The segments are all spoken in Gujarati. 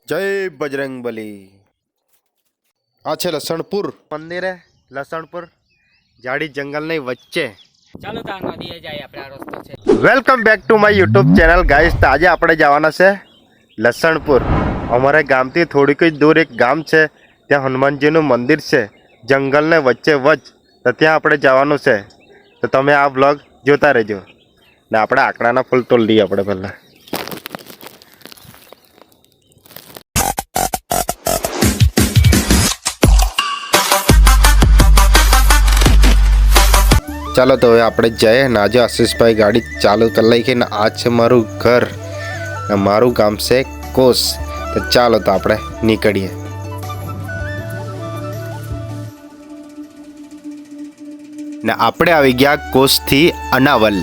જય બજરંગબલી। આ છે લસણપુર મંદિર હે લસણપુર જાડી જંગલની વચ્ચે। ચાલો તાર નદીએ જાય આપણે આ રસ્તો છે। Welcome back to my YouTube channel guys. તો આજે આપણે જવાના છે લસણપુર। અમારા ગામથી થોડીક જ દૂર એક ગામ છે, ત્યાં હનુમાનજીનું મંદિર છે જંગલને વચ્ચે વચ્ચ। તો ત્યાં આપણે જવાનું છે, તો તમે આ વ્લોગ જોતા રહેજો ને આપણે આંકડાના ફૂલ તોડ લઈએ આપણે પહેલાં। ચાલો તો હવે આપણે જઈએ ને આજે આશીષભાઈ ગાડી ચાલુ કરી નાખી ને આ છે મારું ઘર ને મારું ગામ છે કોસ। તો ચાલો તો આપણે નીકળીએ। ને આપણે આવી ગયા કોસથી અનાવલ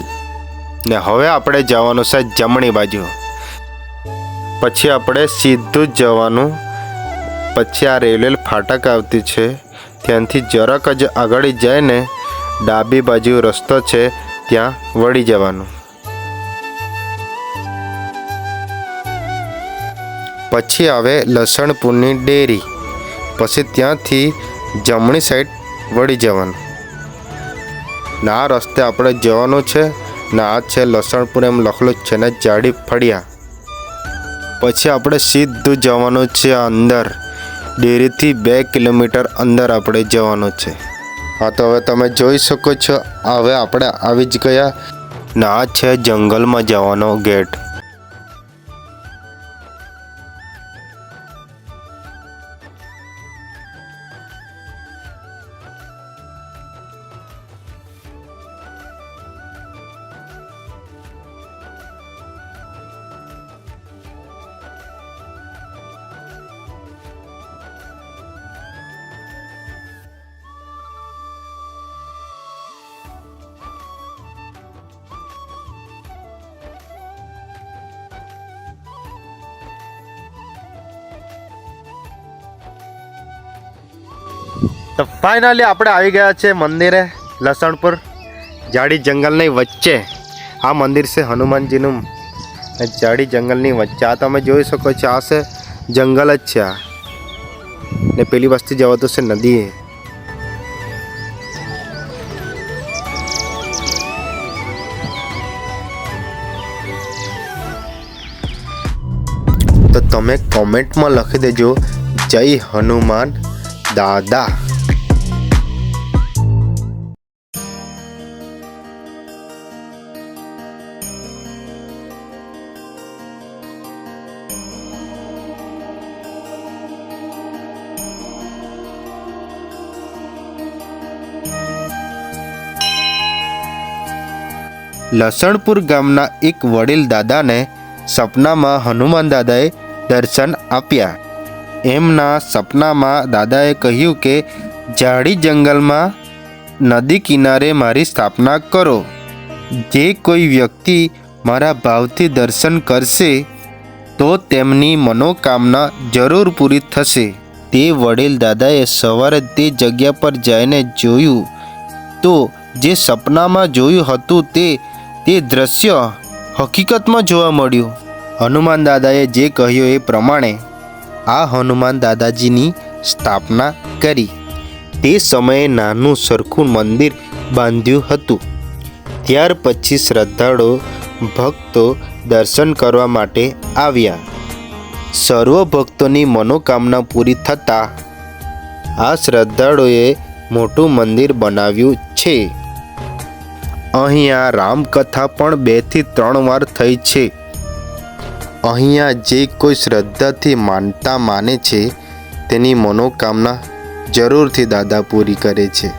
ને હવે આપણે જવાનું છે જમણી બાજુ, પછી આપણે સીધું જ જવાનું। પછી આ રેલવે ફાટક આવતી છે, ત્યાંથી જરાક જ આગળ જાય ને ડાબી બાજુ રસ્તો છે, ત્યાં વળી જવાનું। પછી આવે લસણપુરની ડેરી, પછી ત્યાંથી જમણી સાઈડ વળી જવાનું ને આ રસ્તે આપણે જવાનું છે ને આ છે લસણપુર એમ લખેલું જ છે ને જાડી ફળિયા। પછી આપણે સીધું જવાનું છે અંદર, ડેરીથી 2 કિલોમીટર અંદર આપણે જવાનું છે। હા તો હવે તમે જોઈ શકો છો હવે આપણે આવી જ ગયા ને આ છે જંગલમાં જવાનો ગેટ। તો ફાઇનલી આપણે આવી ગયા છે મંદિરે લસણપુર જાડી જંગલની વચ્ચે। આ મંદિર છે હનુમાનજીનું જાડી જંગલની વચ્ચે। આ તમે જોઈ શકો છો આ છે જંગલ જ છે આ ને પેલી વસ્તી જવાતું છે નદી। તો તમે કોમેન્ટમાં લખી દેજો જય હનુમાન દાદા। લસણપુર ગામના એક વડીલ દાદાને સપનામાં હનુમાન દાદાએ દર્શન આપ્યા। એમના સપનામાં દાદાએ કહ્યું કે જાડી જંગલમાં નદી કિનારે મારી સ્થાપના કરો। જે કોઈ વ્યક્તિ મારા ભાવથી દર્શન કરશે તો તેમની મનોકામના જરૂર પૂરી થશે। તે વડીલ દાદાએ સવારે તે જગ્યા પર જઈને જોયું તો જે સપનામાં જોયું હતું તે દ્રશ્ય હકીકતમાં જોવા મળ્યું। હનુમાન દાદાએ જે કહ્યું એ પ્રમાણે આ હનુમાન દાદાજીની સ્થાપના કરી। તે સમયે નાનું સરખું મંદિર બાંધ્યું હતું। ત્યાર પછી શ્રદ્ધાળુ ભક્તો દર્શન કરવા માટે આવ્યા। સર્વ ભક્તોની મનોકામના પૂરી થતાં આ શ્રદ્ધાળુએ મોટું મંદિર બનાવ્યું છે। અહીંયા રામકથા પણ 2 થી 3 વાર થઈ છે। અહીંયા જે કોઈ શ્રદ્ધાથી માનતા માને છે તેની મનોકામના જરૂરથી દાદા પૂરી કરે છે।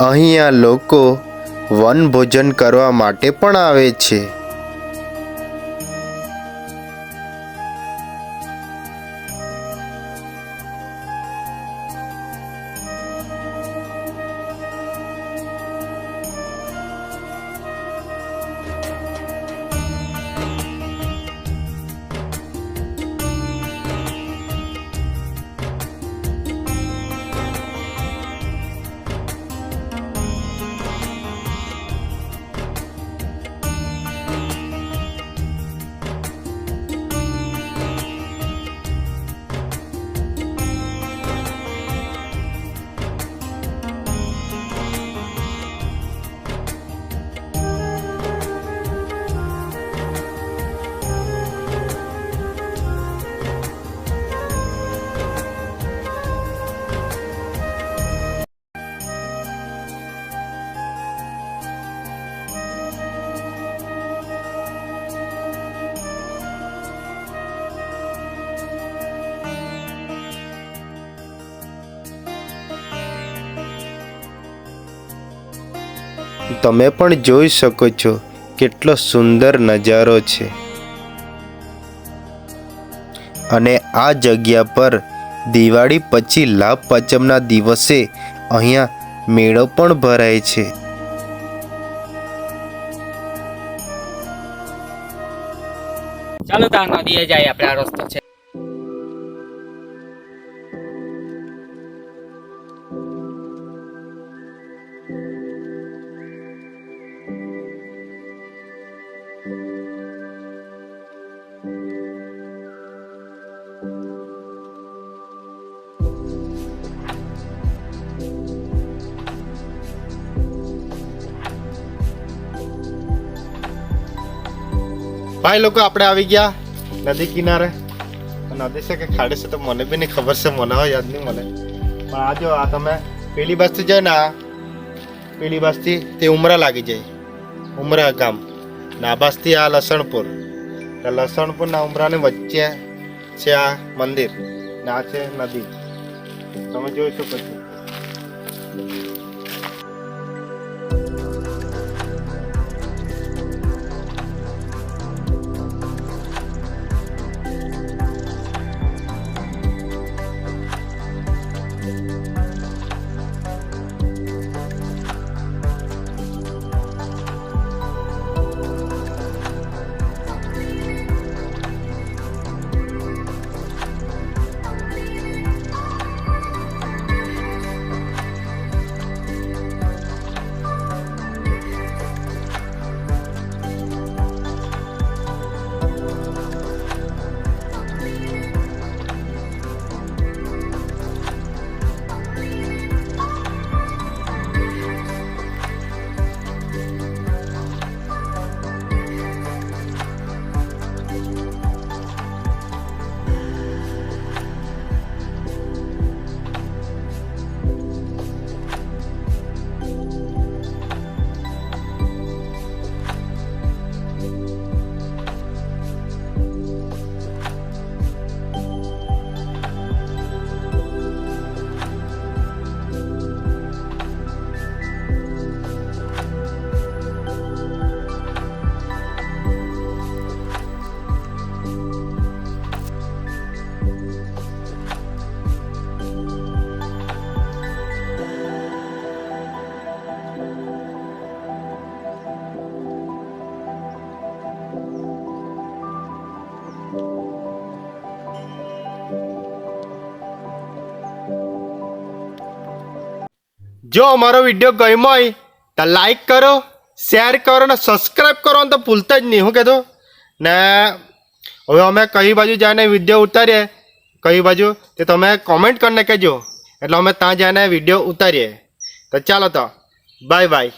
અહીંયા લોકો વનભોજન કરવા માટે પણ આવે છે. તમે પણ જોઈ શકો છો કેટલો સુંદર નજારો છે. અને આ જગ્યા પર દિવાળી પછી લાભ પાંચમના દિવસે અહીંયા મેળો પણ ભરાય છે. ચાલો તાર નદીએ જાય, આપણે આ રસ્તો છે. ભાઈ લોકો આપણે આવી ગયા નદી કિનારે. નદી છે કે ખાડી છે તો મને બી નહીં ખબર છે, મને યાદ નહીં મને. પણ આ જો આ તમે પેલી બસથી જાય ને, આ પેલી બસથી તે ઉમરા લાગી જાય, ઉમરા ગામ. ને આ બસથી આ લસણપુર. લસણપુરના ઉમરાની વચ્ચે છે આ મંદિર ને આ છે નદી. તમે જોઈ શકો છો. જો અમારો વિડીયો ગમ્યો હોય તો લાઈક કરો, શેર કરો ને સબસ્ક્રાઈબ કરવાનું તો ભૂલતા જ નહીં. હું કહેતો ને હવે અમે કઈ બાજુ જઈને વિડીયો ઉતારીએ, કઈ બાજુ તે તમે કોમેન્ટ કરીને કહેજો, એટલે અમે ત્યાં જઈને વિડીયો ઉતારીએ. તો ચાલો તો બાય બાય.